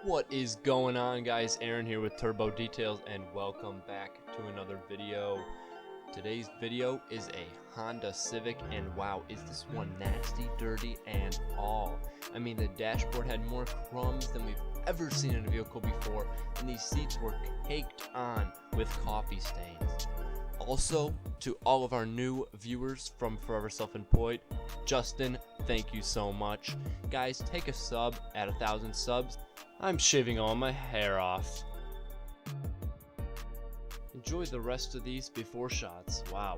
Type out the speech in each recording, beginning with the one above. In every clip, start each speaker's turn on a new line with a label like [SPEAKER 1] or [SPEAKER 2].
[SPEAKER 1] What is going on, guys? Aaron here with Turbo Details, and welcome back to another video. Today's video is a Honda Civic, and wow, is this one nasty, dirty, and all. I mean, the dashboard had more crumbs than we've ever seen in a vehicle before, and these seats were caked on with coffee stains. Also, to all of our new viewers from Forever Self-Employed, Justin, thank you so much. Guys, take a sub at 1,000 subs. I'm shaving all my hair off. Enjoy the rest of these before shots. Wow.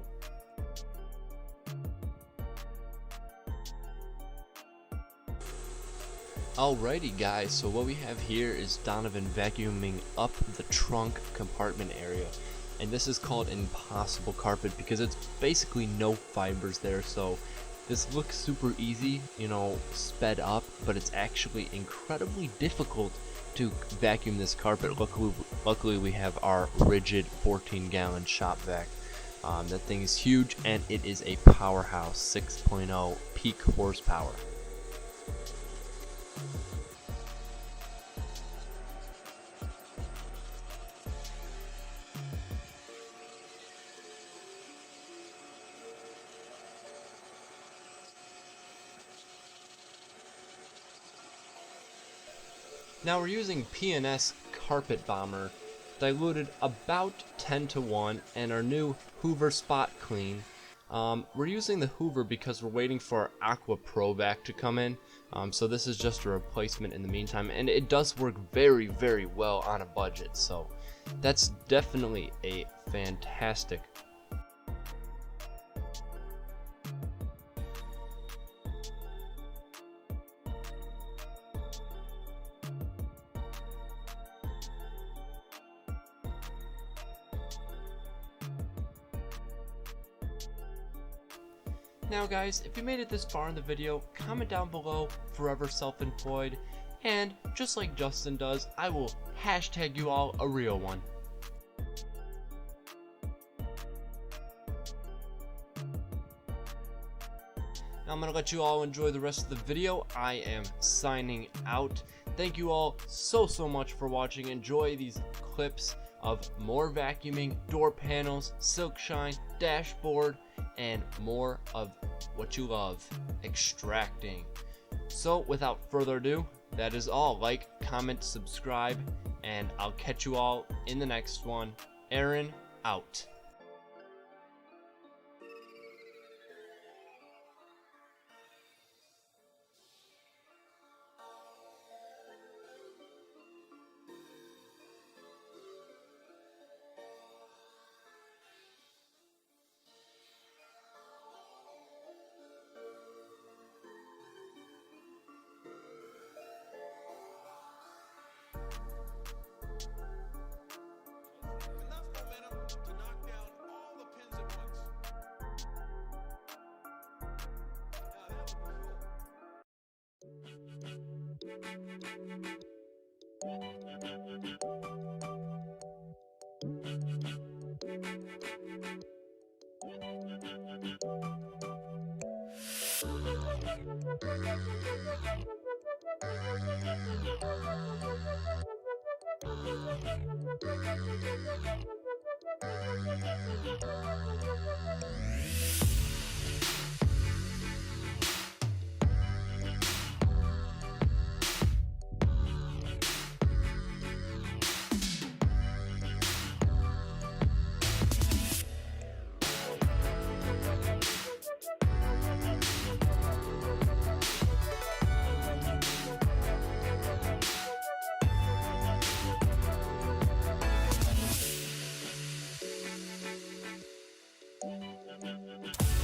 [SPEAKER 1] Alrighty guys, so what we have here is Donovan vacuuming up the trunk compartment area. And this is called impossible carpet because it's basically no fibers there, so this looks super easy, sped up, but it's actually incredibly difficult to vacuum this carpet. Luckily we have our rigid 14-gallon shop vac. That thing is huge, and it is a powerhouse 6.0 peak horsepower. Now we're using P&S Carpet Bomber, diluted about 10:1, and our new Hoover Spot Clean. We're using the Hoover because we're waiting for our Aqua Pro vac to come in, so this is just a replacement in the meantime, and it does work very, very well on a budget, so that's definitely a fantastic. Now guys, if you made it this far in the video, comment down below Forever Self-Employed, and just like Justin does, I will hashtag you all a real one. Now I'm going to let you all enjoy the rest of the video. I am signing out. Thank you all so much for watching. Enjoy these clips of more vacuuming, door panels, silk shine, dashboard, and more of what you love, extracting. So without further ado, that is all. Like, comment, subscribe, and I'll catch you all in the next one. Aaron out.
[SPEAKER 2] To knock down all the pins at once. Now that
[SPEAKER 3] Thank you.